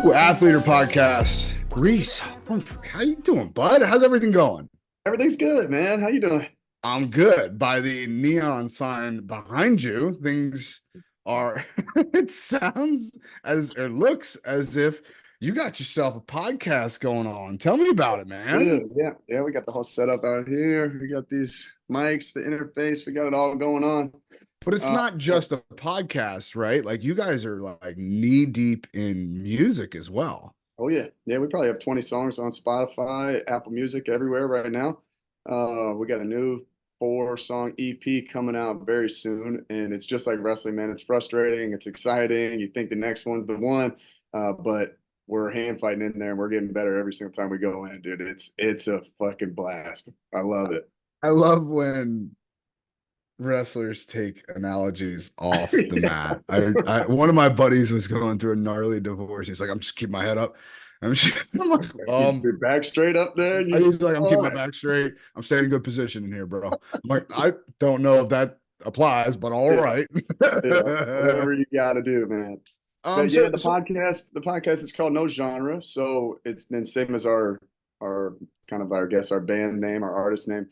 Athletor Podcast. Reece Humphrey, how you doing, bud? How's everything going? Everything's good, man. How you doing? I'm good. By the neon sign behind you, things are, it sounds as, or looks as if you got yourself a podcast going on. Tell me about it, Yeah, man. yeah. We got the whole setup out here. We got these mics, the interface. We got it all going on. But it's Uh, not just a podcast, right? Like you guys are like knee deep in music as well. oh yeah. We probably have 20 songs on Spotify, Apple Music, everywhere right now. We got a new 4-song EP coming out very soon, and it's just like wrestling, man. It's frustrating. It's exciting. You think the next one's the one, but we're hand fighting in there, and we're getting better every single time we go in, dude. It's a fucking blast. I love it. I love when wrestlers take analogies off the Yeah. mat. One of my buddies was going through a gnarly divorce. He's like, I'm just keeping my head up. I'm like, Keep your back straight up there. And he's like, I'm all keeping my right. back straight. I'm staying in good position in here, bro. I'm like, I don't know if that applies, but all Yeah, right. yeah. Whatever you got to do, man. But yeah, So, the podcast is called No Genre. So it's then same as our kind of our guess our band name, our artist name.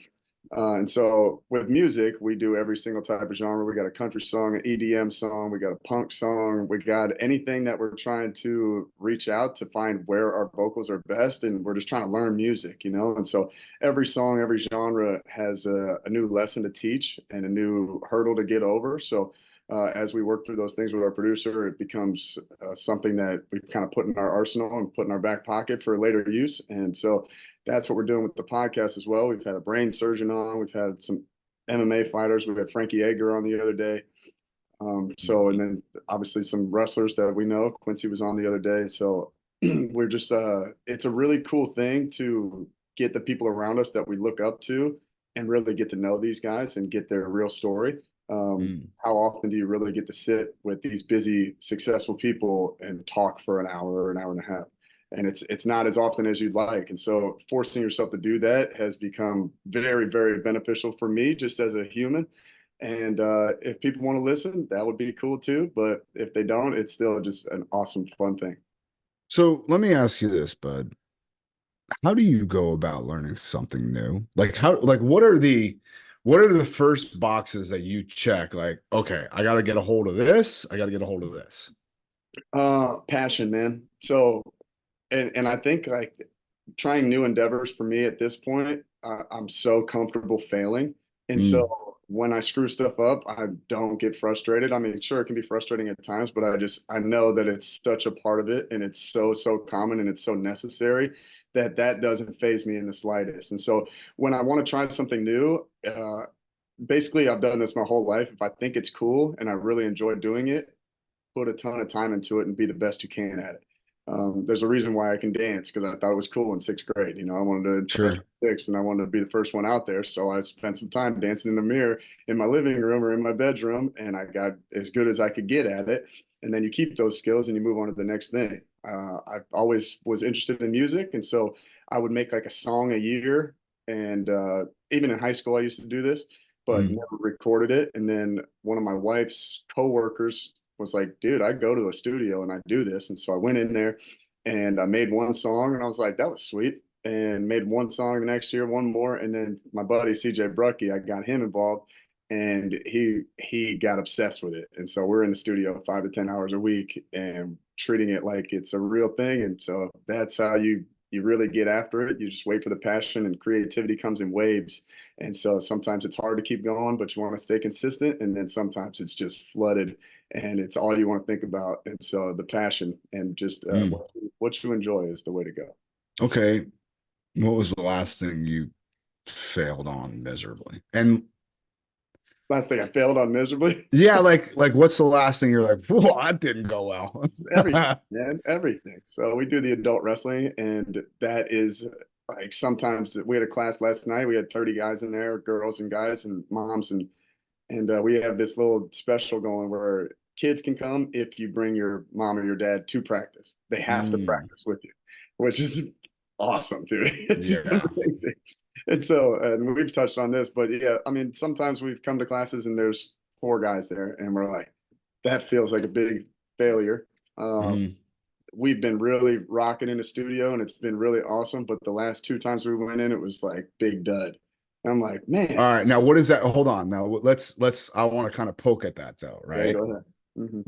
And so with music, we do every single type of genre. We got a country song, an EDM song, we got a punk song, we got anything that we're trying to reach out to find where our vocals are best, and we're just trying to learn music, you know. And so every song, every genre has a new lesson to teach and a new hurdle to get over. So as we work through those things with our producer, it becomes something that we kind of put in our arsenal and put in our back pocket for later use. And so that's what we're doing with the podcast as well. We've had a brain surgeon on, we've had some MMA fighters, we had Frankie Edgar on the other day. And then obviously some wrestlers that we know. Quincy was on the other day. So we're just, it's a really cool thing to get the people around us that we look up to and really get to know these guys and get their real story. mm, How often do you really get to sit with these busy, successful people and talk for an hour or an hour and a half? And it's not as often as you'd like. And so forcing yourself to do that has become very, very beneficial for me just as a human. And if people want to listen, that would be cool too. But if they don't, it's still just an awesome, fun thing. so let me ask you this, bud. How do you go about learning something new? Like what are the first boxes that you check? Like, okay, I got to get a hold of this. I got to get a hold of this. Passion, man. So, and I think like trying new endeavors for me at this point, I'm so comfortable failing. And Mm, so when I screw stuff up, I don't get frustrated. I mean, sure, it can be frustrating at times, but I know that it's such a part of it and it's so common and it's so necessary that that doesn't phase me in the slightest. And so when I want to try something new, basically I've done this my whole life. If I think it's cool and I really enjoy doing it, put a ton of time into it and be the best you can at it. There's a reason why I can dance because I thought it was cool in sixth grade. You know, I wanted to dance sure. at six and I wanted to be the first one out there. So I spent some time dancing in the mirror in my living room or in my bedroom, and I got as good as I could get at it. And then you keep those skills and you move on to the next thing. I always was interested in music, and so I would make like a song a year. And even in high school, I used to do this, but Mm, never recorded it. And then one of my wife's coworkers was like, dude, I go to a studio and I do this. And so I went in there and I made one song and I was like, that was sweet. And made one song the next year, one more. And then my buddy CJ Brucky, I got him involved and he got obsessed with it. And so we're in the studio 5 to 10 hours a week and treating it like it's a real thing. And so that's how you really get after it. You just wait for the passion and creativity comes in waves. And so sometimes it's hard to keep going, but you want to stay consistent. And then sometimes it's just flooded and it's all you want to think about. And so the passion and just mm. what you enjoy is the way to go. Okay. What was the last thing you failed on miserably? And Last thing I failed on miserably, yeah, like what's the last thing you're like, whoa, that didn't go well. everything, man, everything. So we do the adult wrestling, and that is like sometimes we had a class last night. We had 30 guys in there, girls and guys and moms, and we have this little special going where kids can come if you bring your mom or your dad to practice. They have to Mm, practice with you, which is awesome, dude. It's yeah. amazing. And so, and we've touched on this, but yeah, I mean, sometimes we've come to classes and there's 4 guys there, and we're like, that feels like a big failure. Mhm. we've been really rocking in the studio and it's been really awesome. But the last two times we went in, it was like big dud. And I'm like, man. All right, now what is that? Hold on. Now let's I want to kind of poke at that though, Yeah, right? go ahead. Hmm.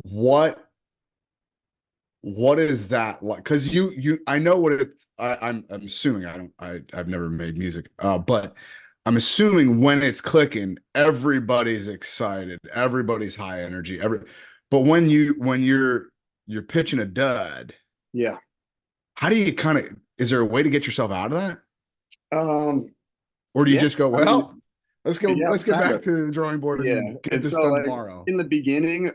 What is that like? Because you I know what it's I'm assuming I've never made music, but I'm assuming when it's clicking, everybody's excited, everybody's high energy, but when you're pitching a dud, Yeah. how do you kind of is there a way to get yourself out of that? Um, Or do you yeah, just go, I mean, well, yeah, let's get kind back of. to the drawing board Yeah. and get And this so done like tomorrow? in the beginning,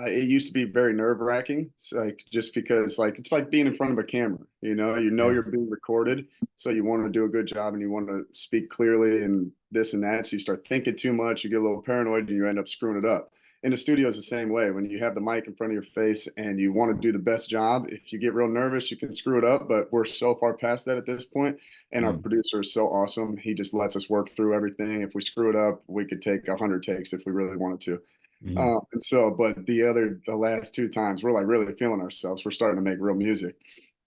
it used to be very nerve-wracking. So like just because like it's like being in front of a camera, you know Yeah. you're being recorded, so you want to do a good job and you want to speak clearly and this and that. So you start thinking too much, you get a little paranoid and you end up screwing it up. In the studio is the same way. When you have the mic in front of your face and you want to do the best job, if you get real nervous, you can screw it up. But we're so far past that at this point, and our Mm, producer is so awesome. He just lets us work through everything. If we screw it up, we could take 100 takes if we really wanted to. mm. And so, but the last two times, we're like really feeling ourselves. We're starting to make real music,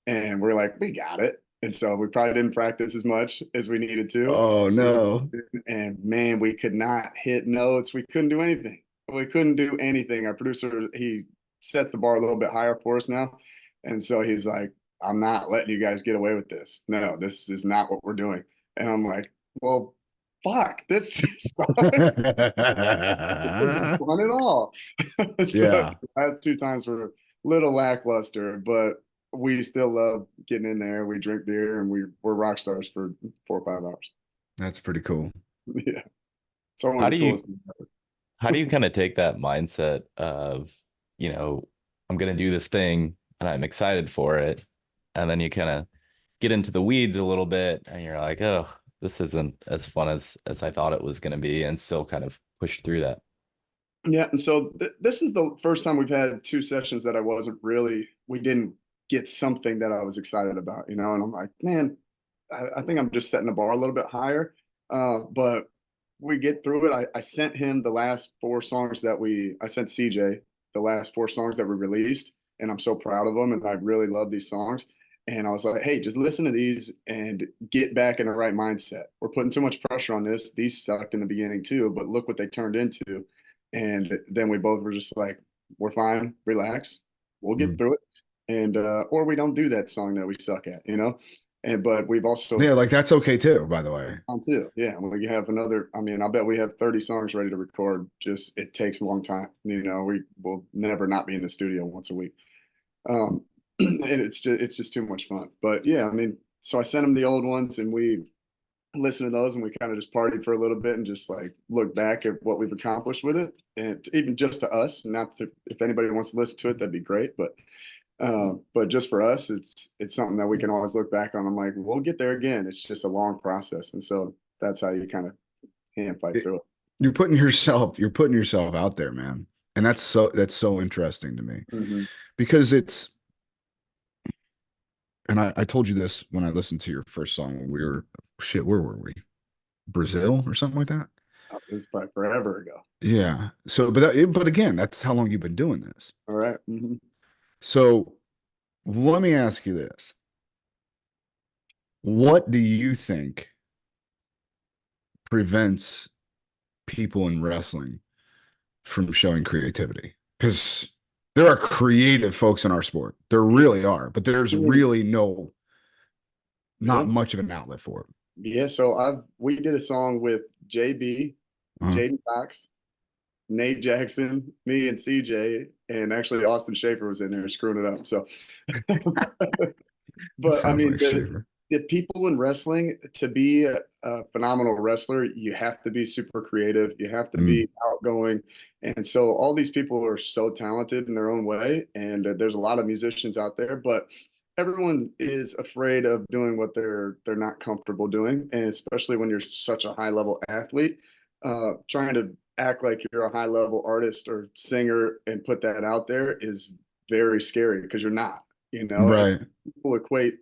and we're like, we got it. And so we probably didn't practice as much as we needed to. Oh no. And man, we could not hit notes. We couldn't do anything. We couldn't do anything. Our producer, he sets the bar a little bit higher for us now. And so he's like, I'm not letting you guys get away with this. No, this is not what we're doing. And I'm like, well, fuck, this sucks. This isn't fun at all. So the Yeah, last two times were a little lackluster, but we still love getting in there. We drink beer and we're rock stars for 4 or 5 hours. that's pretty cool. Yeah. It's one How of the do you coolest things ever. how do you kind of take that mindset of, I'm gonna do this thing and I'm excited for it, and then you kind of get into the weeds a little bit and you're like, oh, this isn't as fun as I thought it was gonna be, and still kind of push through that. Yeah, and so this is the first time we've had two sessions that we didn't get something that I was excited about, and I'm like, man, I think I'm just setting the bar a little bit higher. But we get through it. I sent him the last four songs I sent CJ the last four songs that we released, and I'm so proud of them, and I really love these songs. And I was like, hey, just listen to these and get back in the right mindset. We're putting too much pressure on this. These sucked in the beginning too, but look what they turned into. And then we both were just like, we're fine, relax, we'll get Mm. through it. And or we don't do that song that we suck at. And but we've also Yeah, like that's okay too, by the way. on too. Yeah. We have another, I mean, I bet we have 30 songs ready to record. Just it takes a long time. We will never not be in the studio once a week. And it's just too much fun. But yeah, I mean, so I sent him the old ones and we listened to those and we kind of just partied for a little bit and just like look back at what we've accomplished with it. And even just to us, not to if anybody wants to listen to it, that'd be great. But just for us, it's something that we can always look back on. I'm like, we'll get there again. It's just a long process. And so that's how you kind of hand fight It- through it. you're putting yourself out there, man. And that's so interesting to me Mm-hmm. because and I told you this when I listened to your first song when we were where were we? Brazil or something like that? This is probably forever ago. Yeah. So, but again, that's how long you've been doing this. All right. Mm-hmm. So let me ask you this. What do you think prevents people in wrestling from showing creativity? Because there are creative folks in our sport. There really are, but there's really not Yeah. much of an outlet for it. Yeah. So we did a song with JB, Uh-huh. Jaden Cox, Nate Jackson, me and CJ, and actually Austin Schaefer was in there screwing it up. So, It but I sounds mean, like Schaefer. the people in wrestling, to be a phenomenal wrestler, you have to be super creative. You have to Mm, be outgoing. And so all these people are so talented in their own way. And there's a lot of musicians out there, but everyone is afraid of doing what they're not comfortable doing. And especially when you're such a high level athlete, trying to act like you're a high level artist or singer and put that out there is very scary because you're not, and right. people equate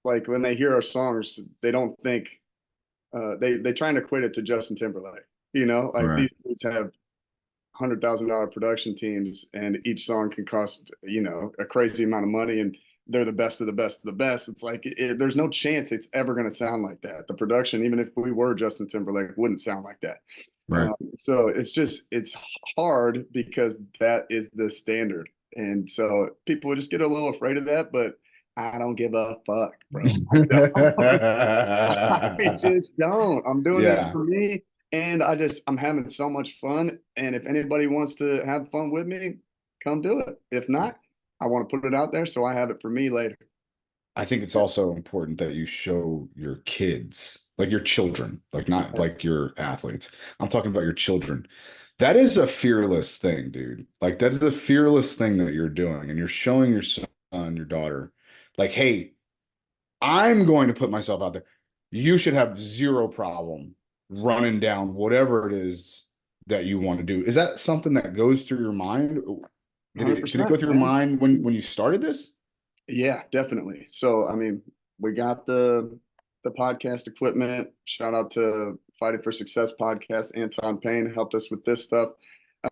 like when they hear our songs, they don't think they try and equate it to Justin Timberlake. Like Right. these dudes have $100,000 production teams, and each song can cost, a crazy amount of money, and they're the best of the best of the best. It's like, there's no chance it's ever going to sound like that. The production, even if we were Justin Timberlake, wouldn't sound like that. Right. So it's hard because that is the standard. And so people just get a little afraid of that, but I don't give a fuck, bro. I just don't. I'm doing this Yeah. for me, and I'm having so much fun. And if anybody wants to have fun with me, come do it. If not, I want to put it out there so I have it for me later. I think it's also important that you show your kids, like your children, like not like your athletes. I'm talking about your children. That is a fearless thing, dude. Like that is a fearless thing that you're doing, and you're showing your son, your daughter, like, hey, I'm going to put myself out there. You should have zero problem running down whatever it is that you want to do. Is that something that goes through your mind? Did it go through your mind when you started this? Yeah, definitely. So, I mean, we got the podcast equipment. Shout out to Fighting for Success podcast. Anton Payne helped us with this stuff.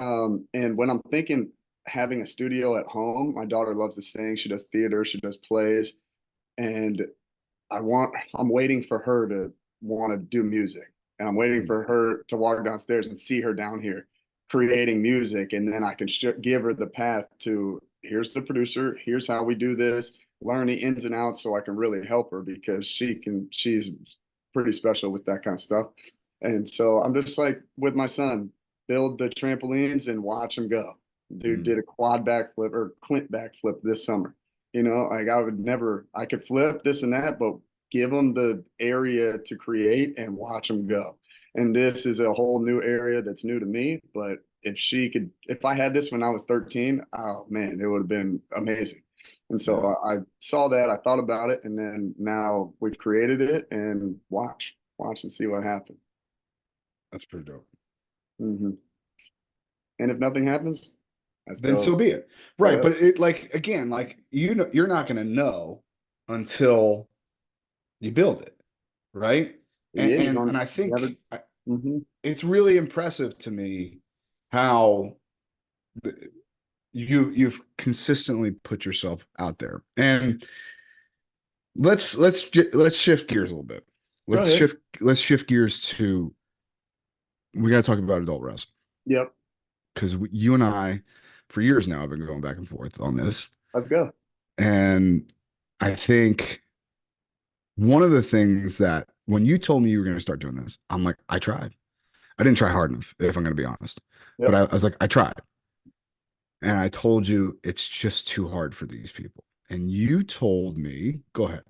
And when I'm thinking having a studio at home, my daughter loves to sing. She does theater, she does plays, and I'm waiting for her to want to do music, and I'm waiting for her to walk downstairs and see her down here creating music, and then I can give her the path to, here's the producer, here's how we do this, learn the ins and outs, so I can really help her, because she's pretty special with that kind of stuff. And so I'm just like, with my son, build the trampolines and watch him go. Dude did a quad backflip or quint backflip this summer. Like I could flip this and that, but give them the area to create and watch them go. And this is a whole new area that's new to me. But if I had this when I was 13, oh man, it would have been amazing. And so I saw that, I thought about it, and then now we've created it, and watch and see what happens. That's pretty dope. Mm-hmm. And if nothing happens, then so be it. Right. But it, like, again, like, you're not going to know until you build it. Right. And I think it's really impressive to me how you've consistently put yourself out there. And let's shift gears a little bit. Let's shift gears to, we got to talk about adult wrestling. Yep. Because you and I, for years now, I've been going back and forth on this. Let's go. And I think one of the things that, when you told me you were going to start doing this, I'm like, I tried. I didn't try hard enough, if I'm going to be honest. Yep. But I was like, I tried. And I told you, it's just too hard for these people. And you told me, go ahead.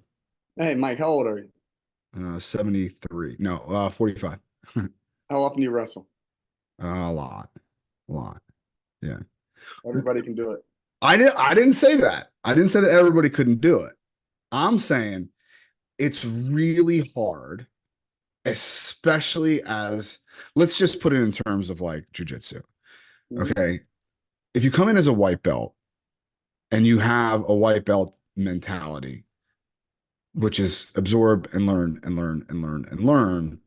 Hey, Mike, how old are you? 73. No, 45. How often do you wrestle? A lot. Yeah. Everybody can do it. I didn't say that. I didn't say that everybody couldn't do it. I'm saying it's really hard, especially as, let's just put it in terms of like jujitsu. Okay. If you come in as a white belt and you have a white belt mentality, which is absorb and learn and learn and learn and learn,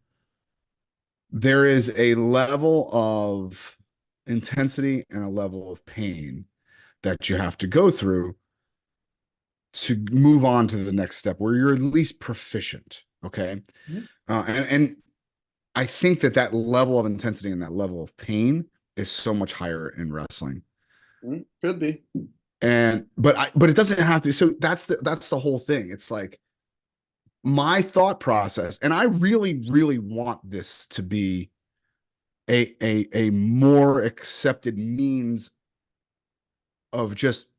there is a level of intensity and a level of pain that you have to go through to move on to the next step where you're at least proficient. Okay. And I think that level of intensity and that level of pain is so much higher in wrestling. Could be. But it doesn't have to. So that's the whole thing. It's like my thought process, and I really, really want this to be a more accepted means of just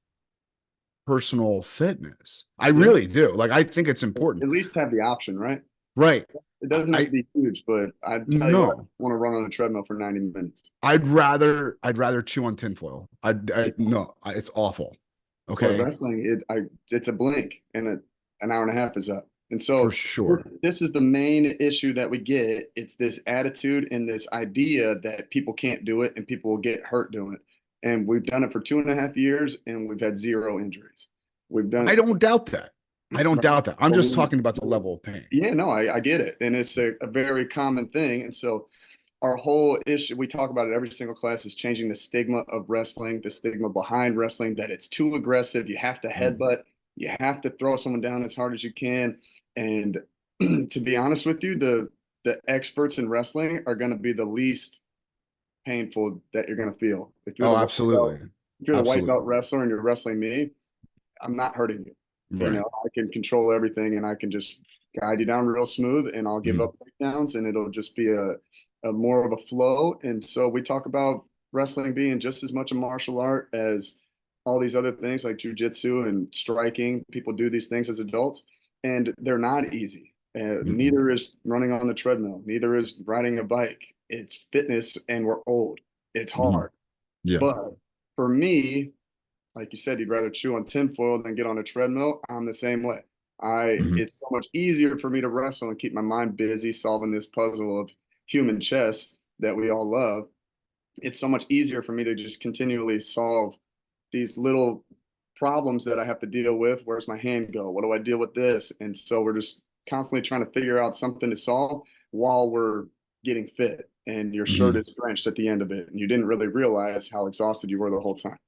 personal fitness. I really do. Like, I think it's important. At least have the option, right? Right. It doesn't have to be huge, but I'd tell you what, I want to run on a treadmill for 90 minutes. I'd rather chew on tinfoil. No, it's awful. Okay. But wrestling, it's a blink and an hour and a half is up. And so for sure, this is the main issue that we get. It's this attitude and this idea that people can't do it and people will get hurt doing it. And we've done it for 2.5 years and we've had 0 injuries. I don't doubt that. I'm just talking about the level of pain. Yeah, no, I get it. And it's a very common thing. And so our whole issue, we talk about it every single class, is changing the stigma of wrestling, the stigma behind wrestling, that it's too aggressive. You have to headbutt, you have to throw someone down as hard as you can. And to be honest with you, the experts in wrestling are going to be the least painful that you're going to feel. If you're Oh, the white belt, absolutely. if you're the white Absolutely. belt wrestler and you're wrestling me, I'm not hurting you. You Right. know, I can control everything and I can just guide you down real smooth, and I'll give Mhm. up takedowns, and it'll just be a more of a flow. And so we talk about wrestling being just as much a martial art as all these other things like jujitsu and striking. People do these things as adults, and they're not easy. Mhm. Neither is running on the treadmill, neither is riding a bike. It's fitness, and we're old. It's Mhm. hard. Yeah. But for me, like you said, you'd rather chew on tinfoil than get on a treadmill. I'm the same way. Mhm. It's so much easier for me to wrestle and keep my mind busy solving this puzzle of human chess that we all love. It's so much easier for me to just continually solve these little problems that I have to deal with. Where's my hand go? What do I deal with this? And so we're just constantly trying to figure out something to solve while we're getting fit. And your shirt Mhm. is drenched at the end of it, and you didn't really realize how exhausted you were the whole time.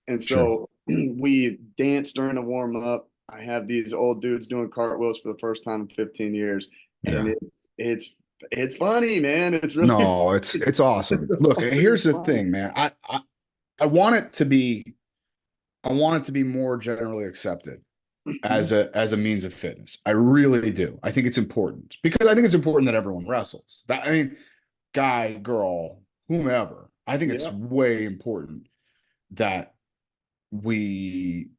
And Sure. so we dance during the warm up. I have these old dudes doing cartwheels for the first time in 15 years, and Yeah. it's funny, man. It's really No, it's awesome. Look, really here's the fun. thing, man. I want it to be I want it to be more generally accepted as a means of fitness. I really do. I think it's important because I think it's important that everyone wrestles. That I mean, guy, girl, whomever. I think it's Yeah. way important that we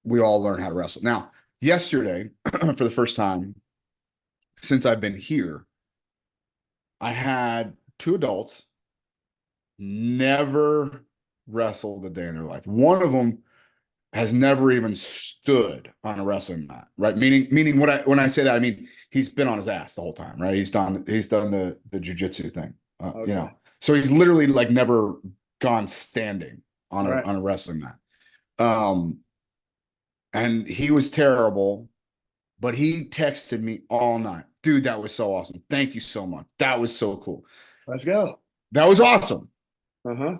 we all learn how to wrestle. Now, yesterday, for the first time since I've been here, I had two adults never wrestled a day in their life. One of them has never even stood on a wrestling mat, right? Meaning when I say that, I mean he's been on his ass the whole time, right? He's done the jujitsu thing, Okay. So he's literally like never gone standing on Right. a wrestling mat. Um, and he was terrible, but he texted me all night, dude. That was so awesome. Thank you so much. That was so cool. Let's go. That was awesome. Uh-huh.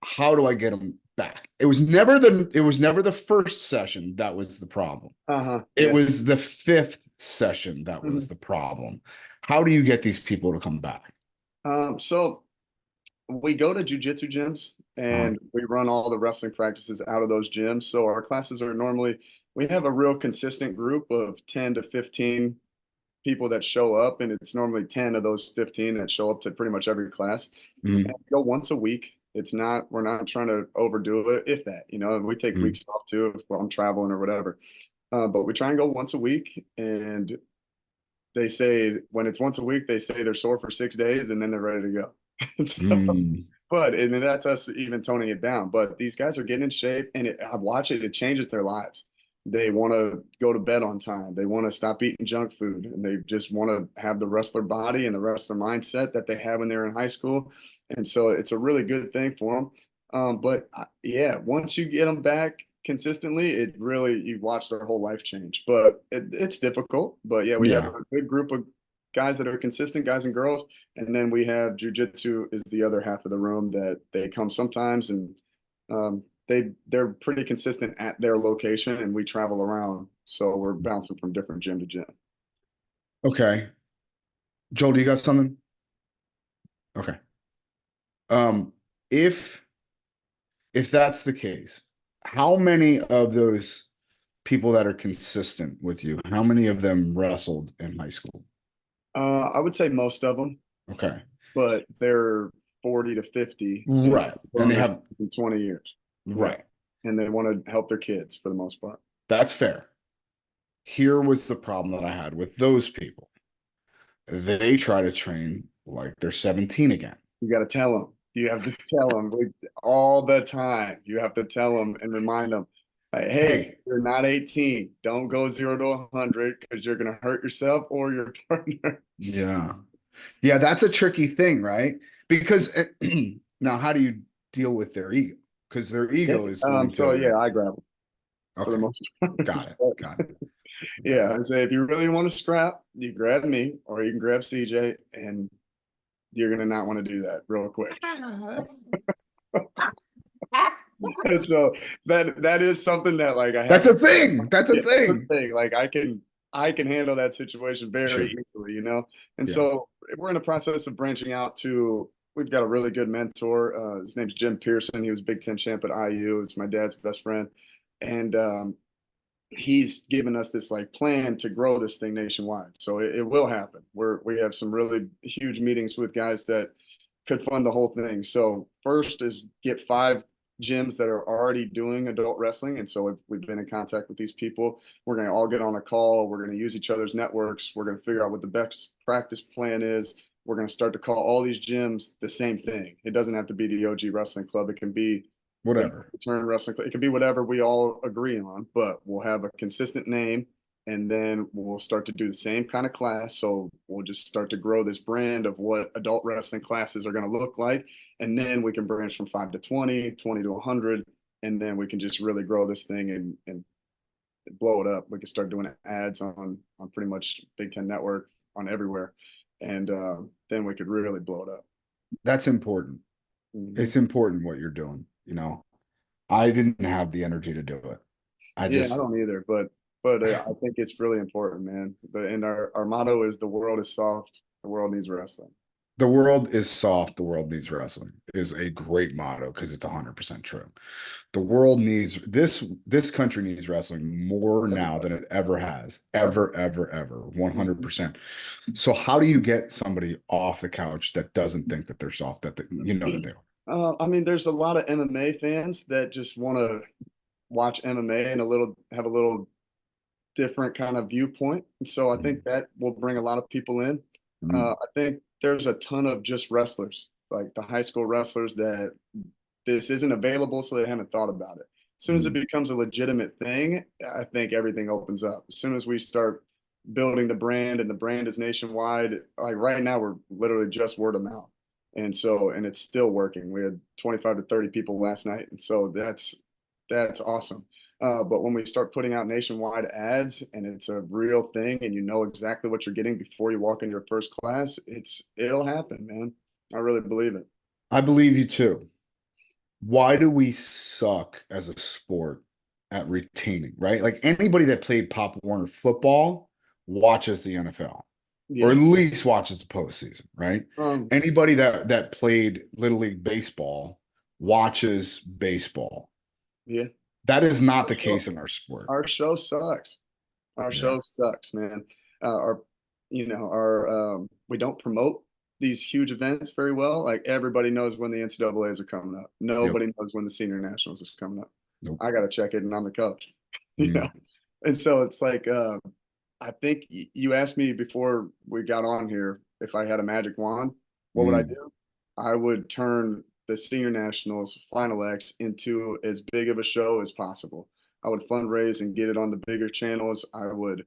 How do I get him back? It was never the first session that was the problem. Uh-huh. It Yeah. was the fifth session that was Mhm. the problem. How do you get these people to come back? So we go to jujitsu gyms Uh, and we run all the wrestling practices out of those gyms. So our classes are normally, we have a real consistent group of 10 to 15 people that show up, and it's normally 10 of those 15 that show up to pretty much every class. And mm, we go once a week. We're not trying to overdo it, if that, and we take mm, weeks off too if I'm traveling or whatever. But we try and go once a week, and they say when it's once a week, they say they're sore for 6 days and then they're ready to go. So, mm, and that's us even toning it down. But these guys are getting in shape, and I watch it, it changes their lives. They want to go to bed on time. They want to stop eating junk food, and they just want to have the wrestler body and the wrestler mindset that they had when they were in high school. And so it's a really good thing for them. Yeah, once you get them back consistently, it really, you watch their whole life change. But it's difficult. But yeah, we have yeah. a good group of guys that are consistent, guys and girls. And then we have jujitsu is the other half of the room that they come sometimes, and they're pretty consistent at their location, and we travel around, so we're bouncing from different gym to gym. Okay. Joel, do you got something? Okay. Um, if if that's the case, how many of those people that are consistent with you, how many of them wrestled in high school? I would say most of them, Okay. but they're 40 to 50 and Right. And on they their have, in 20 years. Yeah, right. and they want to help their kids for the most part. That's fair. Here was the problem that I had with those people. They try to train like they're 17 again. You got to tell them. You have to tell them all the time. You have to tell them and remind them, like, hey, Hey, you're not 18. Don't go 0 to 100 because you're going to hurt yourself or your partner. yeah. Yeah, that's a tricky thing, right? Because now how do you deal with their ego? Because their Yeah. ego is going So to, yeah, I grab them for the okay, most part. got it. Got it. But, Got yeah, it. I say if you really want to scrap, you grab me or you can grab CJ, and you're gonna not want to do that real quick. And so that is something that like I have. That's a thing. That's a Yeah, thing. like I can handle that situation very Sure. easily, you know? And Yeah. so we're in the process of branching out to, we've got a really good mentor. His name's Jim Pearson. He was Big Ten champ at IU. It's my dad's best friend. And he's given us this like plan to grow this thing nationwide. So it will happen. We have some really huge meetings with guys that could fund the whole thing. So first is get 5 gyms that are already doing adult wrestling. And so we've been in contact with these people. We're going to all get on a call. We're going to use each other's networks. We're going to figure out what the best practice plan is. We're going to start to call all these gyms the same thing. It doesn't have to be the OG Wrestling Club. It can be Whatever. Return Wrestling Club. It can be whatever we all agree on, but we'll have a consistent name. And then we'll start to do the same kind of class. So we'll just start to grow this brand of what adult wrestling classes are going to look like. And then we can branch from 5 to 20, 20 to 100. And then we can just really grow this thing and blow it up. We can start doing ads on pretty much Big Ten Network, on everywhere. And then we could really blow it up. That's important. Mm-hmm. It's important what you're doing. You know, I didn't have the energy to do it. I don't either, but I think it's really important, man. And our motto is the world is soft, the world needs wrestling. The world is soft, the world needs wrestling is a great motto because it's 100% true. The world needs this country needs wrestling more now than it ever has. Ever, 100%. So how do you get somebody off the couch that doesn't think that they're soft, that you know that they are? I mean, there's a lot of MMA fans that just want to watch MMA and have a little different kind of viewpoint. And so I think that will bring a lot of people in. I think there's a ton of just wrestlers, like the high school wrestlers, that this isn't available, so they haven't thought about it. As soon as it becomes a legitimate thing, I think everything opens up. As soon as we start building the brand and the brand is nationwide, like right now, we're literally just word of mouth. And it's still working. We had 25 to 30 people last night. And so that's awesome. But when we start putting out nationwide ads and it's a real thing and you know exactly what you're getting before you walk into your first class, it'll happen, man. I really believe it. I believe you too. Why do we suck as a sport at retaining, right? Like anybody that played Pop Warner football watches the NFL. Yeah. Or at least watches the postseason, right? Anybody that played Little League baseball watches baseball. Yeah. That is not the case in our sport. Our show sucks. Our show sucks, man. We don't promote these huge events very well. Like everybody knows when the NCAAs are coming up. Nobody knows when the senior nationals is coming up. Nope. I got to check it and I'm the coach. You know? And so it's like, I think you asked me before we got on here if I had a magic wand. What would I do? I would turn the Senior Nationals Final X into as big of a show as possible. I would fundraise and get it on the bigger channels. I would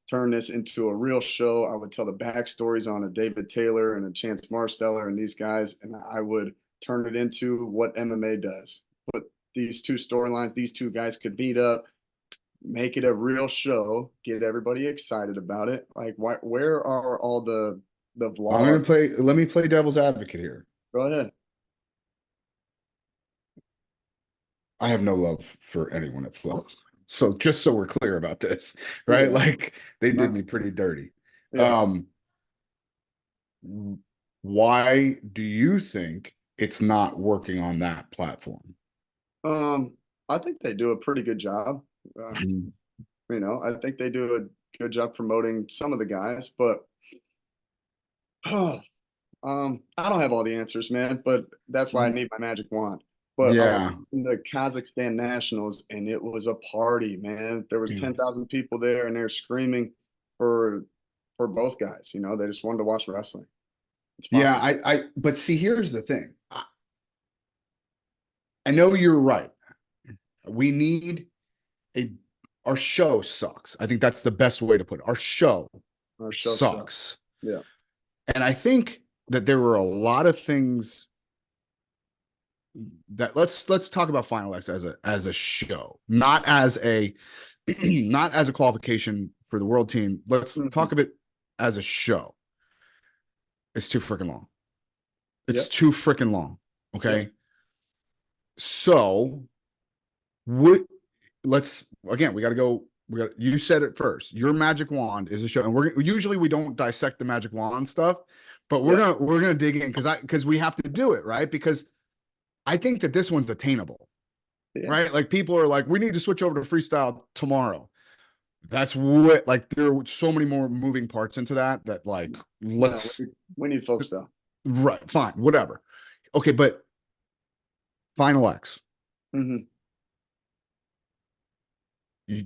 turn this into a real show. I would tell the backstories on a David Taylor and a Chance Marsteller and these guys, and I would turn it into what MMA does. Put these two storylines, these two guys could meet up, make it a real show, get everybody excited about it. Like, where are all the vlogs? Let me play devil's advocate here. Go ahead. I have no love for anyone at Flow. So just so we're clear about this, right? Yeah. Like they did me pretty dirty. Yeah. Why do you think it's not working on that platform? I think they do a pretty good job. You know, I think they do a good job promoting some of the guys, but I don't have all the answers, man. But that's why I need my magic wand. But yeah, in the Kazakhstan Nationals, and it was a party, man. There was 10,000 people there, and they're screaming for both guys. You know, they just wanted to watch wrestling. Yeah, but see, here's the thing. I know you're right. We need our show sucks. I think that's the best way to put it. Our show sucks. Yeah. And I think that there were a lot of things that let's talk about Final X as a show, not as a qualification for the world team. Let's talk of it as a show. It's too freaking long. It's Yep. too freaking long. Okay. Yep. So what let's again, we got to go. You said it first. Your magic wand is a show, and we don't dissect the magic wand stuff, but we're Yep. gonna dig in because we have to do it, right? Because I think that this one's attainable, Yeah. right? Like people are like, we need to switch over to freestyle tomorrow. That's what like there are so many more moving parts into that like No, let's we need folk style. right, fine, whatever. Okay, but Final X. Mm-hmm.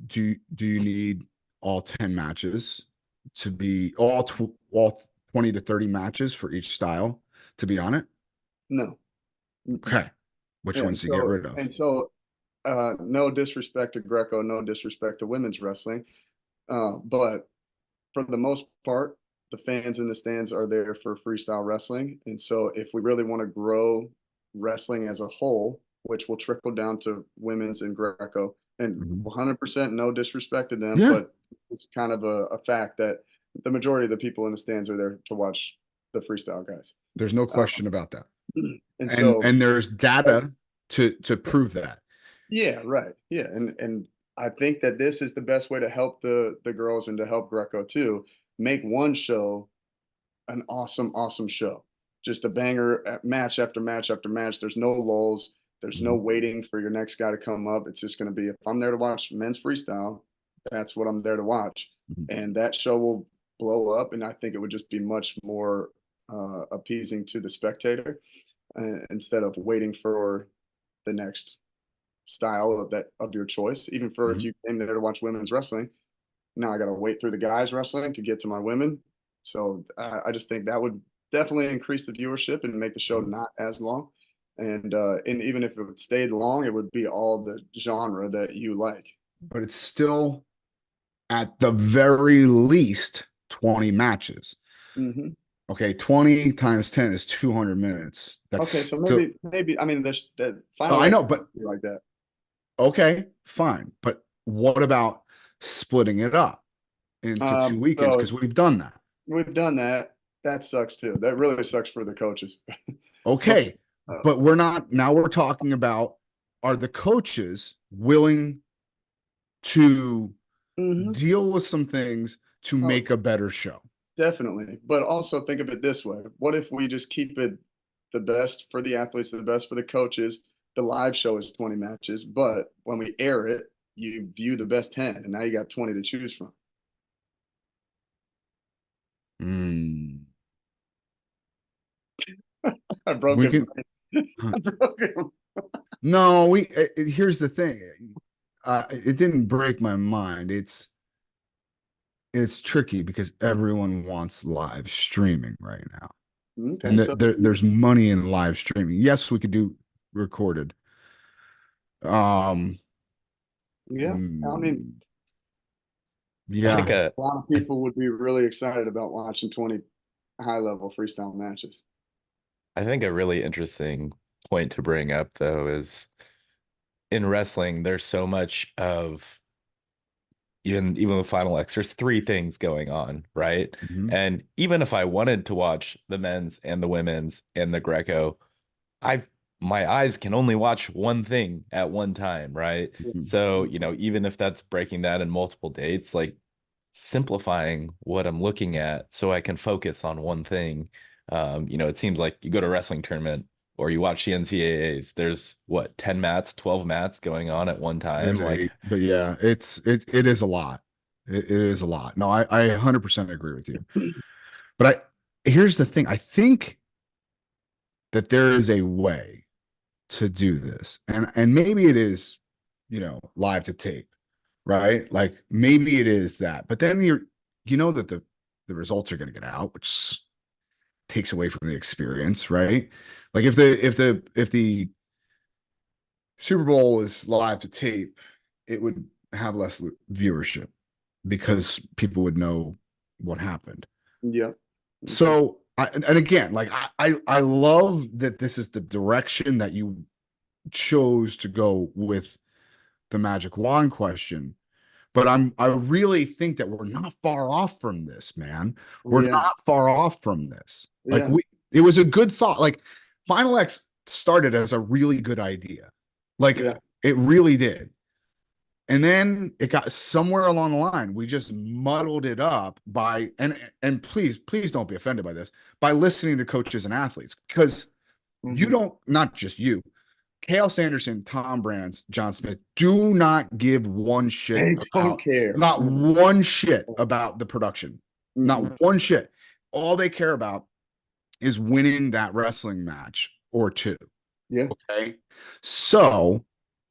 Do you need all 10 matches to be all 20 to 30 matches for each style to be on it? No. Okay. Which Yeah, ones do you get rid of? No disrespect to Greco, no disrespect to women's wrestling, but for the most part, the fans in the stands are there for freestyle wrestling. And so if we really want to grow wrestling as a whole, which will trickle down to women's and Greco, and Mhm. 100% no disrespect to them, Yeah, but it's kind of a fact that the majority of the people in the stands are there to watch the freestyle guys. there's no Um, question about that. and And so and there's data that's to prove that. Yeah, right. Yeah, and I think that this is the best way to help the girls and to help Greco too. Make one show an awesome show. Just a banger match after match after match. There's no lulls. There's no Mhm. waiting for your next guy to come up. It's just going to be if I'm there to watch men's freestyle, that's what I'm there to watch, Mhm. and that show will blow up. And I think it would just be much more appeasing to the spectator instead of waiting for the next style of your choice. Even for if Mhm. you came there to watch women's wrestling, now I got to wait through the guys wrestling to get to my women. So I just think that would definitely increase the viewership and make the show not as long. And even if it stayed long, it would be all the genre that you like. But it's still at the very least 20 matches. Hmm. Okay, 20 times 10 is 200 minutes. That's Okay, so still maybe I mean the oh, final I X know, but like that. okay, fine. But what about splitting it up into two weekends? So Because we've done that. we've done that. That sucks too. That really sucks for the coaches. But Okay, uh, but we're not now we're talking about are the coaches willing to mhm. deal with some things to Oh, make a better show? definitely. But also think of it this way. What if we just keep it the best for the athletes, the best for the coaches? The live show is 20 matches, but when we air it, you view the best 10, and now you got 20 to choose from. Hmm. I broke We him. can huh. I broke him. No, here's the thing. It didn't break my mind. It's tricky because everyone wants live streaming right now. Okay, And so there's money in live streaming. Yes, we could do recorded. Um, yeah, I mean, mm, I think yeah, a lot of people would be really excited about watching 20 high level freestyle matches. I think a really interesting point to bring up though is in wrestling, there's so much of even with Final X, there's three things going on, right? mhm, And even if I wanted to watch the men's and the women's and the Greco, I've my eyes can only watch one thing at one time, right? mhm. So, even if that's breaking that in multiple dates, like simplifying what I'm looking at so I can focus on one thing. It seems like you go to a wrestling tournament or you watch the NCAAs, there's what, 10 mats, 12 mats going on at one time. There's Like, eight, but yeah, it is a lot. It is a lot. No, I 100% agree with you. But here's the thing. I think that there is a way to do this, and maybe it is, live to tape, right? Like maybe it is that, but then you know that the results are going to get out, which takes away from the experience, right? Like if the Super Bowl was live to tape, it would have less viewership because people would know what happened. Yeah. Okay. So, and again, like I love that this is the direction that you chose to go with the magic wand question. But I really think that we're not far off from this, man. We're Yeah. not far off from this. Like Yeah. It was a good thought. Like Final X started as a really good idea. Like Yeah. it really did. And then it got somewhere along the line. We just muddled it up by and please don't be offended by this, by listening to coaches and athletes, because you don't, not just you, Kale Sanderson, Tom Brands, John Smith, do not give one shit They don't about, care. not one shit about the production. Mhm. Not one shit. All they care about is winning that wrestling match or two. Yeah. Okay. So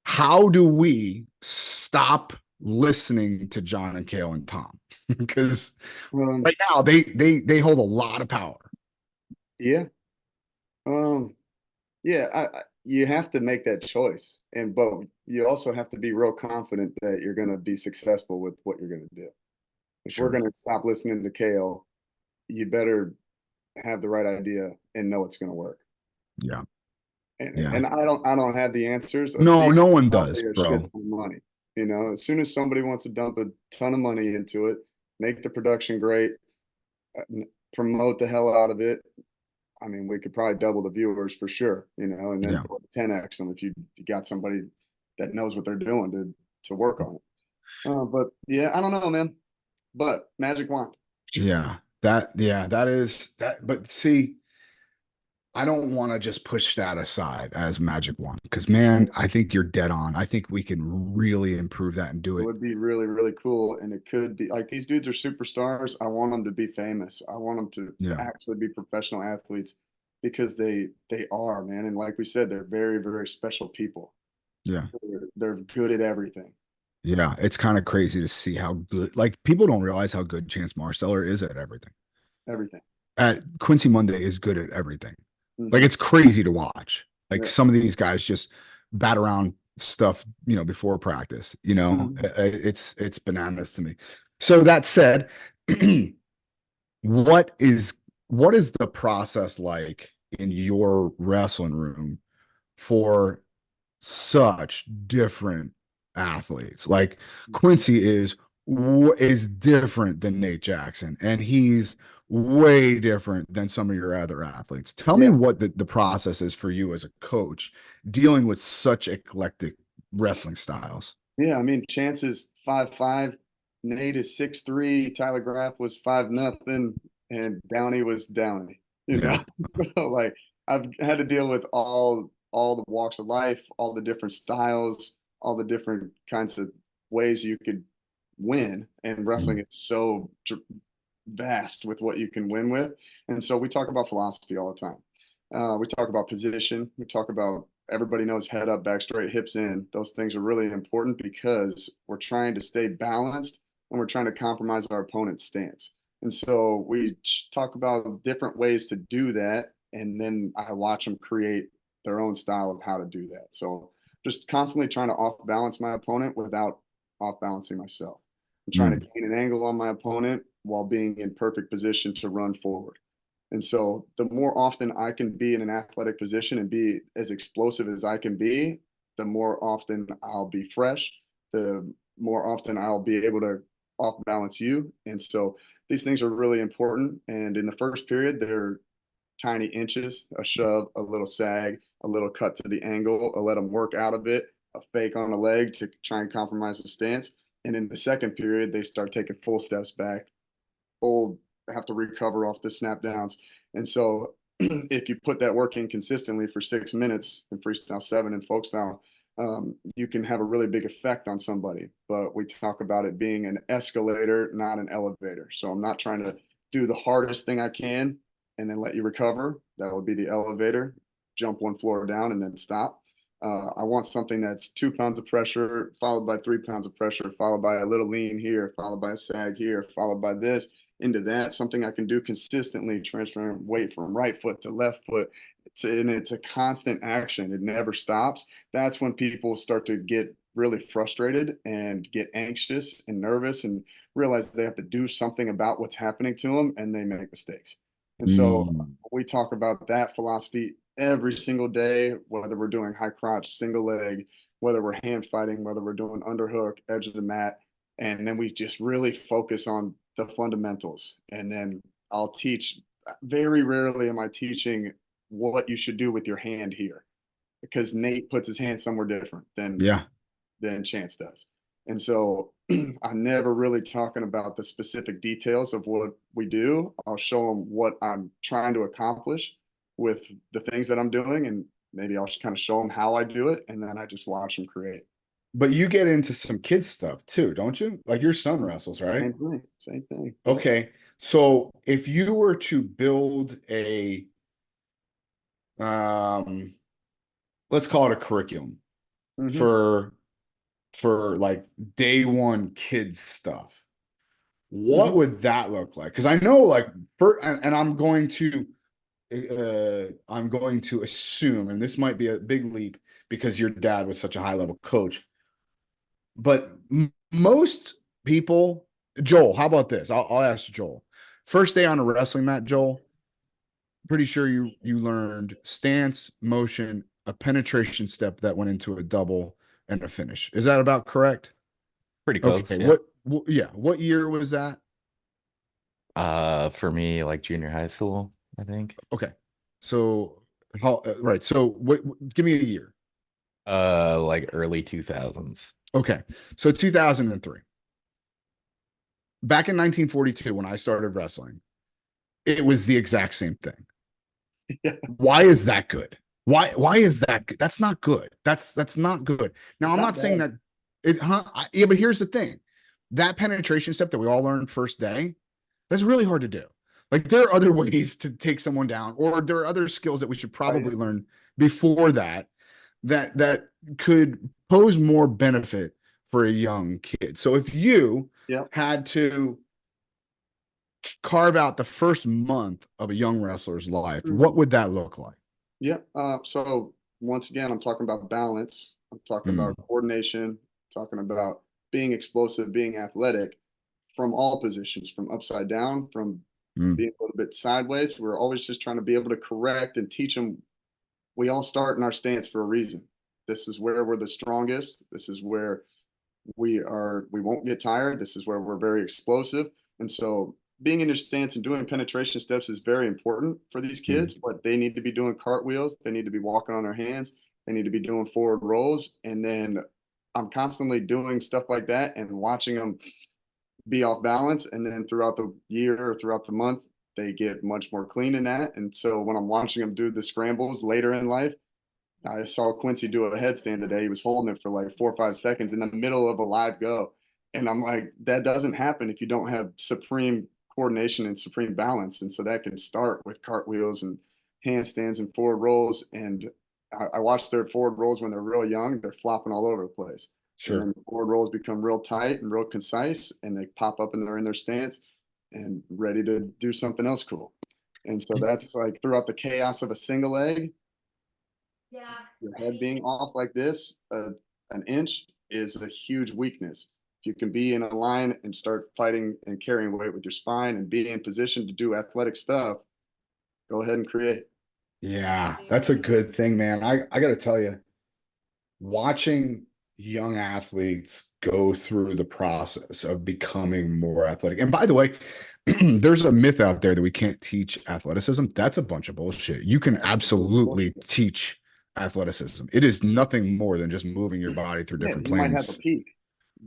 how do we stop listening to John and Kale and Tom? Because right now they hold a lot of power. Yeah. Yeah, you have to make that choice, but you also have to be real confident that you're going to be successful with what you're going to do. If we're Sure. going to stop listening to Kale, you better have the right idea and know it's going to work. Yeah. And I don't have the answers. No one does, A shit bro. ton of money. You know, as soon as somebody wants to dump a ton of money into it, make the production great, promote the hell out of it. I mean, we could probably double the viewers for sure, you know, and then 10x them if you got somebody that knows what they're doing to work on it. But yeah, I don't know, man. But magic wand. That is that. But see, I don't want to just push that aside as magic wand, because man, I think you're dead on. I think we can really improve that and do It it. would be really, really cool. And it could be like these dudes are superstars. I want them to be famous. I want them to actually be professional athletes because they are, man. And like we said, they're very, very special people. Yeah. They're good at everything. Yeah. It's kind of crazy to see how good, like, people don't realize how good Chance Marsteller is at everything. Everything. At Quincy Monday is good at everything. Like, it's crazy to watch. Like, some of these guys just bat around stuff, before practice, it's bananas to me. So that said, what is the process like in your wrestling room for such different athletes? Like Quincy is different than Nate Jackson, and he's way different than some of your other athletes. Tell me what the process is for you as a coach dealing with such eclectic wrestling styles. Yeah, I mean, Chance is 5'5", Nate is 6'3", Tyler Graff was 5'0", and Downey was Downey. You know, so like I've had to deal with all the walks of life, all the different styles, all the different kinds of ways you could win. And wrestling is so vast with what you can win with. And so we talk about philosophy all the time. We talk about position. We talk about everybody knows head up, back straight, hips in. Those things are really important because we're trying to stay balanced and we're trying to compromise our opponent's stance. And so we talk about different ways to do that. And then I watch them create their own style of how to do that. So just constantly trying to off balance my opponent without off balancing myself. I'm trying to gain an angle on my opponent while being in perfect position to run forward. And so the more often I can be in an athletic position and be as explosive as I can be, the more often I'll be fresh, the more often I'll be able to off balance you. And so these things are really important. And in the first period, they're tiny inches, a shove, a little sag, a little cut to the angle, a let them work out of it, a fake on the leg to try and compromise the stance. And in the second period, they start taking full steps back, have to recover off the snap downs. And so if you put that work in consistently for 6 minutes in freestyle 7 and folk style, you can have a really big effect on somebody. But we talk about it being an escalator, not an elevator. So I'm not trying to do the hardest thing I can and then let you recover. That would be the elevator. Jump one floor down and then stop. I want something that's 2 pounds of pressure, followed by 3 pounds of pressure, followed by a little lean here, followed by a sag here, followed by this into that. Something I can do consistently, transferring weight from right foot to left foot. And it's a constant action. It never stops. That's when people start to get really frustrated and get anxious and nervous and realize they have to do something about what's happening to them, and they make mistakes. And so we talk about that philosophy every single day, whether we're doing high crotch, single leg, whether we're hand fighting, whether we're doing underhook, edge of the mat. And then we just really focus on the fundamentals. And then I'll teach very rarely am I teaching what you should do with your hand here, because Nate puts his hand somewhere different Yeah. than Chance does. And so I'm never really talking about the specific details of what we do. I'll show them what I'm trying to accomplish with the things that I'm doing, and maybe I'll just kind of show them how I do it, and then I just watch them create. But you get into some kids stuff too, don't you? Like your son wrestles, right? Same thing. Same thing. Okay. So if you were to build a let's call it a curriculum Mhm. for like day one kids stuff, what Mhm. would that look like? Because I know like and I'm going to assume, and this might be a big leap because your dad was such a high level coach, but most people, Joel, how about this? I'll ask Joel. First day on a wrestling mat, Joel, pretty sure you learned stance, motion, a penetration step that went into a double, and a finish. Is that about correct? Pretty close. Okay. Yeah. What year was that? For me, like junior high school, I think. Okay. So right. So give me a year. Like early 2000s. Okay. So 2003. Back in 1942, when I started wrestling, it was the exact same thing. Yeah. Why is that good? Why is that good? That's not good. That's not good. Now, I'm not saying that yeah, but here's the thing. That penetration step that we all learned first day, that's really hard to do. Like there are other ways to take someone down, or there are other skills that we should probably learn before that could pose more benefit for a young kid. So if you had to carve out the first month of a young wrestler's life, what would that look like? Yeah. So once again, I'm talking about balance. I'm talking about coordination, talking about being explosive, being athletic from all positions, from upside down, from being a little bit sideways. We're always just trying to be able to correct and teach them. We all start in our stance for a reason. This is where we're the strongest. This is where we won't get tired. This is where we're very explosive. And so being in your stance and doing penetration steps is very important for these kids, but they need to be doing cartwheels. They need to be walking on their hands. They need to be doing forward rolls. And then I'm constantly doing stuff like that and watching them be off balance. And then throughout the year or throughout the month, they get much more clean in that. And so when I'm watching them do the scrambles later in life, I saw Quincy do a headstand today. He was holding it for like 4 or 5 seconds in the middle of a live go. And I'm like, that doesn't happen if you don't have supreme coordination and supreme balance. And so that can start with cartwheels and handstands and forward rolls. And I watched their forward rolls when they're real young. They're flopping all over the place. Sure. And then the forward rolls become real tight and real concise, and they pop up and they're in their stance and ready to do something else cool. And so that's like throughout the chaos of a single leg, your head being off like this, an inch is a huge weakness. If you can be in a line and start fighting and carrying weight with your spine and be in position to do athletic stuff, go ahead and create. Yeah, that's a good thing, man. I got to tell you, watching young athletes go through the process of becoming more athletic. And by the way, there's a myth out there that we can't teach athleticism. That's a bunch of bullshit. You can absolutely teach athleticism. It is nothing more than just moving your body through different you planes. might have a peak.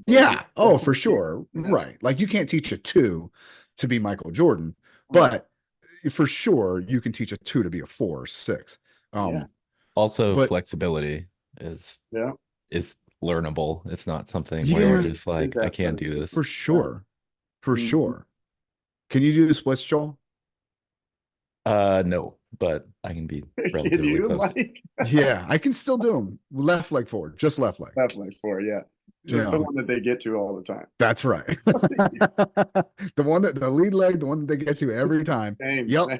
Yeah. Oh, for sure. Yeah. Right. Like you can't teach a 2 to be Michael Jordan, but for sure you can teach a 2 to be a 4 or 6. Also, flexibility is learnable. It's not something where you're just like, I can't do this. For sure. For sure. Can you do the splits, Joel? No, but I can be relatively close. Yeah, I can still do them. Left leg forward, just left leg. Left leg forward, yeah. Just the one that they get to all the time. That's right. The lead leg, the one that they get to every time. Yep,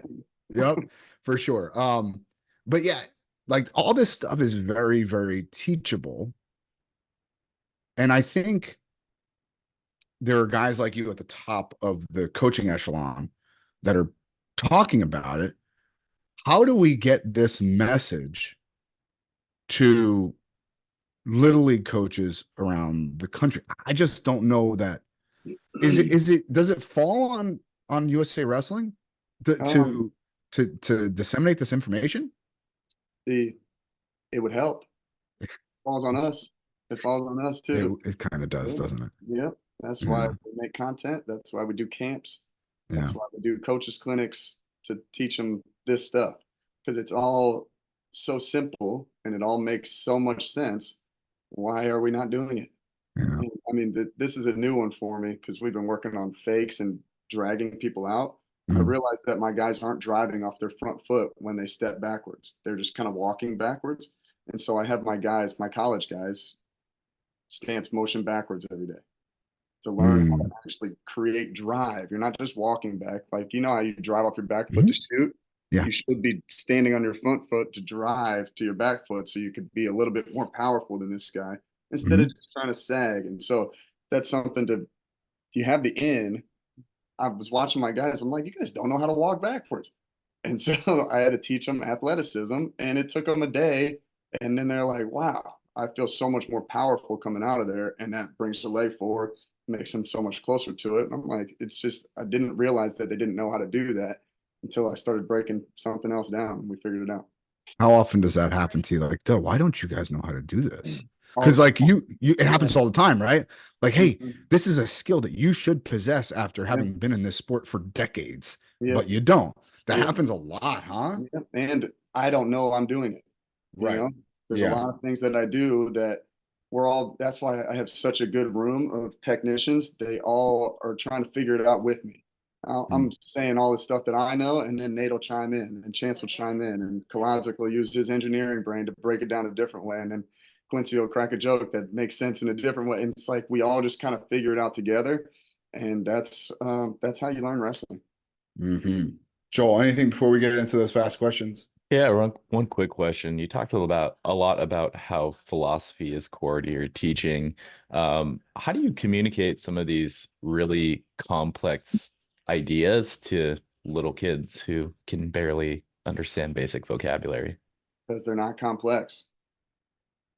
for sure. But yeah, like all this stuff is very, very teachable. And I think there are guys like you at the top of the coaching echelon that are talking about it. How do we get this message to little league coaches around the country? I just don't know that. Does it fall on USA Wrestling? to Um, to to disseminate this information? the it would help. Falls on us. It falls on us It too. it kind of does, Yeah. doesn't it? Yep. That's why Yeah. we make content. That's why we do camps. Yeah. That's why we do coaches clinics to teach them this stuff because it's all so simple and it all makes so much sense. Why are we not doing it? Yeah. And, I mean, this is a new one for me because we've been working on fakes and dragging people out. I Mhm. realized that my guys aren't driving off their front foot when they step backwards. They're just kind of walking backwards. And so I have my guys, my college guys, stance motion backwards every day to learn how to Mm. actually create drive. You're not just walking back. Like, you know how you drive off your back foot to Mhm. shoot? Yeah. You should be standing on your front foot to drive to your back foot so you could be a little bit more powerful than this guy instead Mhm. of just trying to sag. And so that's something to, you have the in. I was watching my guys. I'm like, you guys don't know how to walk backwards. And so I had to teach them athleticism, and it took them a day. And then they're like, wow, I feel so much more powerful coming out of there. And that brings the leg forward, makes them so much closer to it. And I'm like, it's just, I didn't realize that they didn't know how to do that until I started breaking something else down and we figured it out. How often does that happen to you? Like, duh, why don't you guys know how to do this? All Because the like time. it Yeah. happens all the time, right? Like, hey, Mhm. this is a skill that you should possess after Yeah. having been in this sport for decades, Yeah. but you don't. That Yeah. happens a lot, huh? Yeah. And I don't know I'm doing it. You Right. know, there's a Yeah. lot of things that I do that we're all, that's why I have such a good room of technicians. They all are trying to figure it out with me. Mm. I'm saying all the stuff that I know, and then Nate will chime in, and Chance will chime in, and Kaladzic will use his engineering brain to break it down a different way, and then Quincy will crack a joke that makes sense in a different way. And it's like we all just kind of figure it out together, and that's how you learn wrestling. Hmm. Joel, anything before we get into those fast questions? Yeah, one quick question. You talked a lot about how philosophy is core to your teaching. How do you communicate some of these really complex ideas to little kids who can barely understand basic vocabulary? Because they're not complex.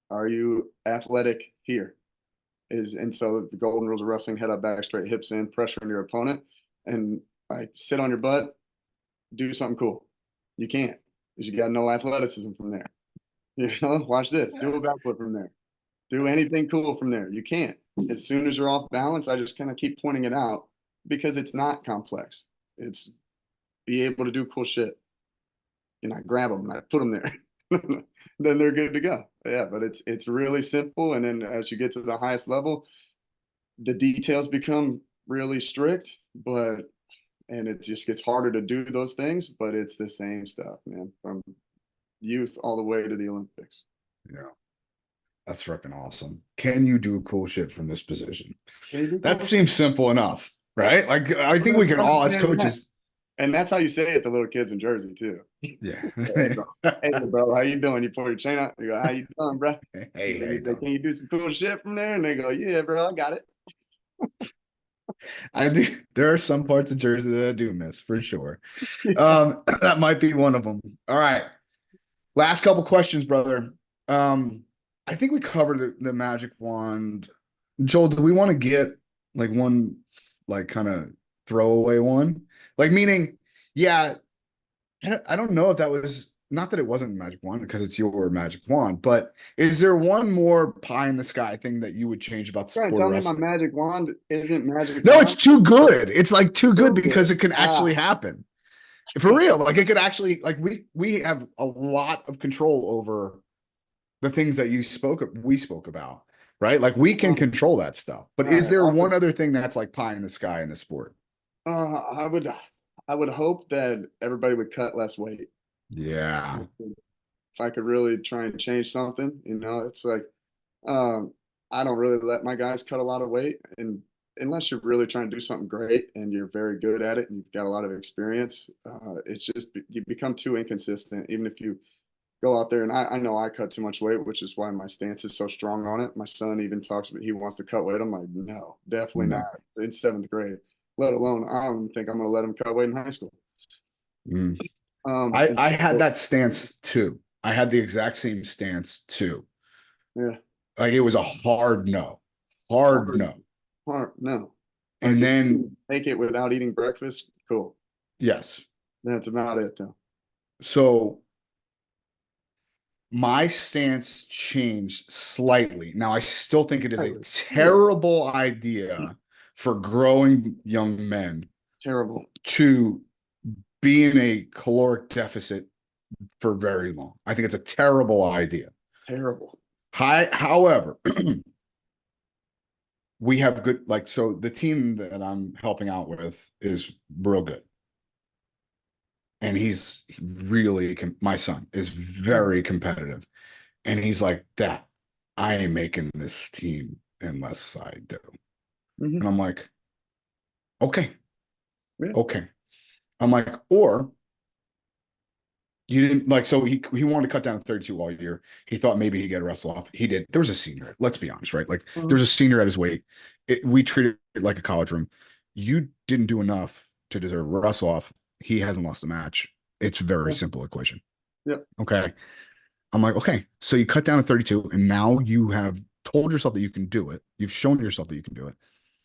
Are you athletic here? And so the golden rules of wrestling: head up, back straight, hips in, pressure on your opponent, and like sit on your butt, do something cool. You can't because you got no athleticism from there. You know, watch this, do a backflip from there, do anything cool from there. You can't. As soon as you're off balance, I just kind of keep pointing it out because it's not complex. It's be able to do cool shit. And I grab them and I put them there. Then they're good to go. Yeah, but it's really simple. And then as you get to the highest level, the details become really strict, but and it just gets harder to do those things, but it's the same stuff, man, from youth all the way to the Olympics. Yeah, that's freaking awesome. Can you do cool shit from this position? Can you do That cool shit? seems simple enough, right? Like, I think we Everybody can all, as understands that. coaches, And that's how you say it to little kids in Jersey too. yeah. Hey bro, hey bro, how you doing? You pull your chain out. You go, how you doing, bro? Hey, And then hey, you say, Tom. can you do some cool shit from there? And they go, yeah, bro, I got it. I do. There are some parts of Jersey that I do miss for sure. That might be one of them. All right. Last couple questions, brother. Um, I think we covered the magic wand. Joel, do we want to get like one like kind of throwaway one? Like meaning, yeah, I don't know if that was not that it wasn't magic wand because it's your magic wand, but is there one more pie in the sky thing that you would change about the Trying to sport of tell me my wrestling? magic wand isn't magic No, it's wand? too good. It's like too good So because good. it can actually happen. For real. Like it could actually like we have a lot of control over the things that we spoke about, right? Like we can Um, control that stuff. But all is right, there one other thing that's like pie in the sky in the sport? I would hope that everybody would cut less weight. Yeah. If I could really try and change something, you know, it's like um, I don't really let my guys cut a lot of weight, and unless you're really trying to do something great and you're very good at it and you've got a lot of experience, it's just you become too inconsistent. Even if you go out there, and I know I cut too much weight, which is why my stance is so strong on it. My son even talks about he wants to cut weight. I'm like, no, definitely No. not in seventh grade. Let alone I don't even think I'm going to let him cut weight in high school. Mm. And I had so that stance too. I had the exact same stance too. yeah, Like it was a hard no. Hard hard, no. hard, no. Like And if you then can make it without eating breakfast, cool. yes. That's about it, though. So my stance changed slightly. Now, I still think it is a terrible idea for growing young men Terrible. to be in a caloric deficit for very long. I think it's a terrible idea. Terrible. However, we have good, like, so the team that I'm helping out with is real good. And he's really, my son is very competitive. And he's like, Dad, I ain't making this team unless I do. Mhm. And I'm like, okay. Yeah. Okay. I'm like, or you didn't like, so he wanted to cut down to 32 all year. He thought maybe he'd get a wrestle off. He did. There was a senior. Let's be honest, right? Like there was a senior at his weight. We treated it like a college room. You didn't do enough to deserve a wrestle off. He hasn't lost a match. It's a very simple equation. Yep. Okay. I'm like, okay, so you cut down to 32, and now you have told yourself that you can do it. You've shown yourself that you can do it.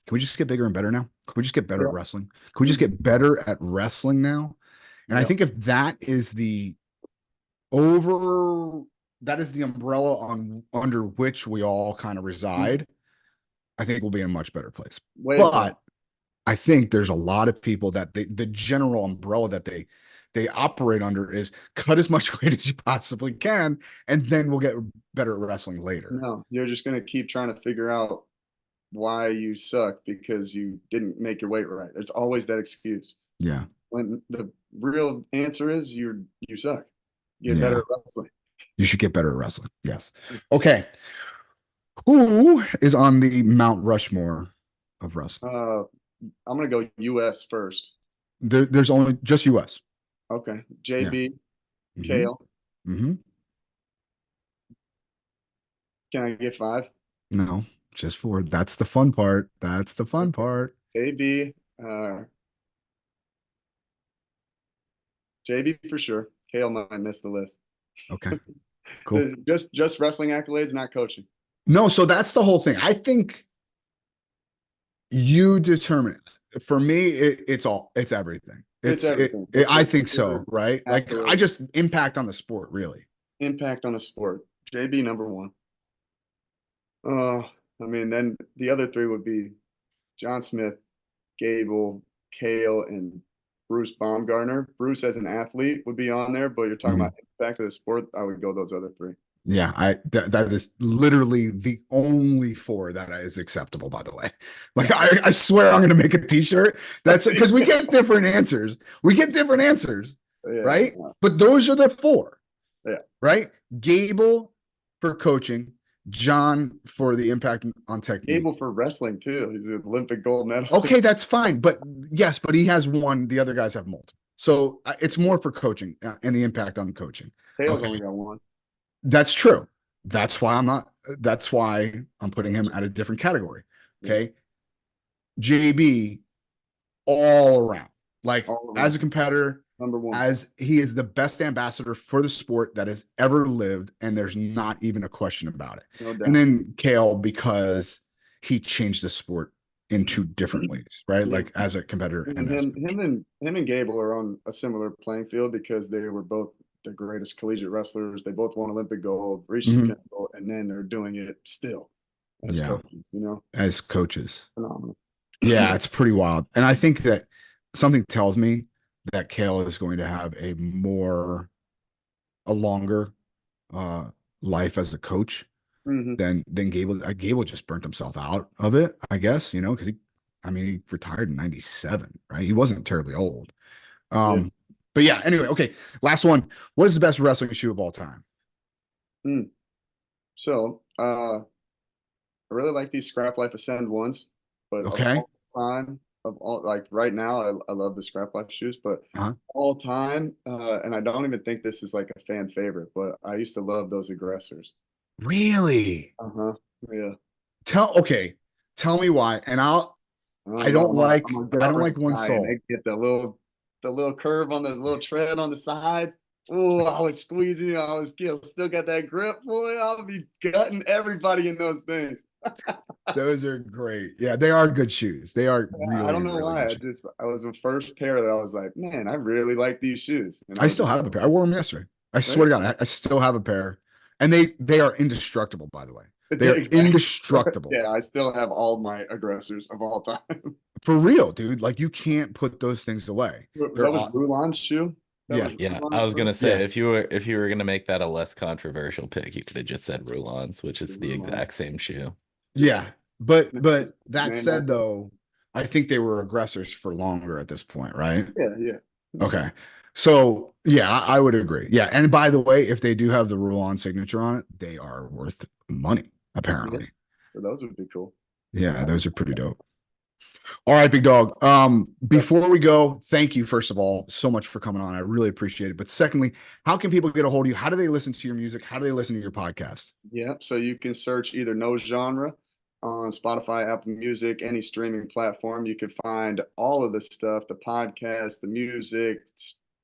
Can we just get bigger and better now? Can we just get better at wrestling? Can we just get better at wrestling now? And I think if that is the umbrella under which we all kind of reside, I think we'll be in a much better place. But I think there's a lot of people that the general umbrella that they operate under is cut as much weight as you possibly can, and then we'll get better at wrestling later. No, you're just going to keep trying to figure out why you suck because you didn't make your weight right. There's always that excuse. Yeah. When the real answer is you suck. Get better at wrestling. You should get better at wrestling. Yes. Okay. Who is on the Mount Rushmore of wrestling? I'm going to go U.S. first. There's only just U.S. Okay. JB, Kale. Mm-hmm. Can I get 5? No, just 4. That's the fun part. That's the fun part. JB for sure. Kale might miss the list. Okay. Cool. Just wrestling accolades, not coaching. No, so that's the whole thing. I think you determine it. For me, it's everything. It's everything. I think so, right? Like I just impact on the sport, really. Impact on the sport. JB number 1. I mean, then the other 3 would be John Smith, Gable, Kale, and Bruce Baumgartner. Bruce as an athlete would be on there, but you're talking about impact of the sport. I would go those other 3. Yeah, that is literally the only 4 that is acceptable, by the way. Like I swear I'm gonna make a t-shirt. That's because we get different answers. Right? But those are the 4. Yeah. Right? Gable for coaching, John for the impact on technique. Gable for wrestling too. He's an Olympic gold medalist. Okay, that's fine. But yes, but he has 1. The other guys have multiple. So it's more for coaching and the impact on coaching. Kale's only got 1. That's true. That's why I'm putting him at a different category. Okay. JB all around, like as a competitor, number 1, as he is the best ambassador for the sport that has ever lived. And there's not even a question about it. No doubt. And then Kale, because he changed the sport in 2 different ways, right? Like as a competitor. And him and Gable are on a similar playing field because they were both the greatest collegiate wrestlers. They both won Olympic gold, reached the gold, and then they're doing it still as coaches, as coaches. Phenomenal. Yeah, it's pretty wild. And I think that something tells me that Kale is going to have a longer life as a coach than Gable. Gable just burnt himself out of it, I guess, because he retired in 97, right? He wasn't terribly old. But yeah, anyway, okay. Last one. What is the best wrestling shoe of all time? So, I really like these Scrap Life Ascend ones, but of all like right now, I love the Scrap Life shoes, but all time, and I don't even think this is like a fan favorite, but I used to love those Aggressors. Really? Yeah. Tell me why. And I don't like one sole. They get the little curve on the little tread on the side. Oh, I was squeezing. I was still got that grip, boy. I'll be gutting everybody in those things. Those are great. Yeah, they are good shoes. They are really, I don't know really why. good shoes. I was the first pair that I was like, man, I really like these shoes. And I I was still like, have a pair. I wore them yesterday. I swear right? to God, I still have a pair. And they are indestructible, by the way. They Yeah, are exactly. indestructible. Yeah, I still have all my aggressors of all time. For real, dude. Like you can't put those things away. They're That was all, Rulon's shoe. That yeah. was Yeah, I Rulon's was gonna shoe? say Yeah. if you were gonna make that a less controversial pick, you could have just said Rulons, which is the Rulons. exact same shoe. Yeah. But Just that named said after- though, I think they were aggressors for longer at this point, right? Yeah, yeah. Okay. So yeah, I would agree. Yeah. And by the way, if they do have the rule-on signature on it, they are worth money, apparently. So those would be cool. Yeah, those are pretty dope. All right, big dog. Before we go, thank you, first of all, so much for coming on. I really appreciate it. But secondly, how can people get a hold of you? How do they listen to your music? How do they listen to your podcast? Yep. So you can search either No Genre on Spotify, Apple Music, any streaming platform. You can find all of the stuff, the podcast, the music,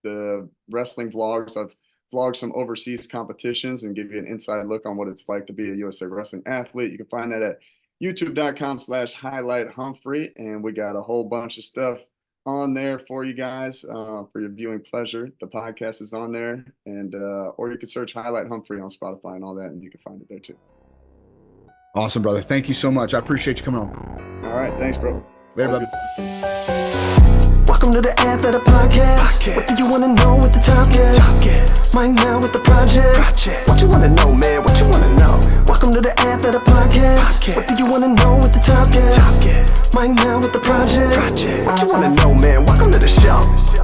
the wrestling vlogs. I've vlogged some overseas competitions and give you an inside look on what it's like to be a USA Wrestling athlete. You can find that at youtube.com/highlight Humphrey. And we got a whole bunch of stuff on there for you guys for your viewing pleasure. The podcast is on there, and or you can search Highlight Humphrey on Spotify and all that, and you can find it there too. Awesome, brother. Thank you so much. I appreciate you coming on. All right, thanks, bro. Later, bud. Welcome to the Athletor Podcast. What do you want to know with the top guest? Right now with the project. What you want to know, man? What you want to know? Welcome to the Athletor Podcast. What do you want to know with the top guest? Right now with the project. What you want to know, man? Welcome to the show.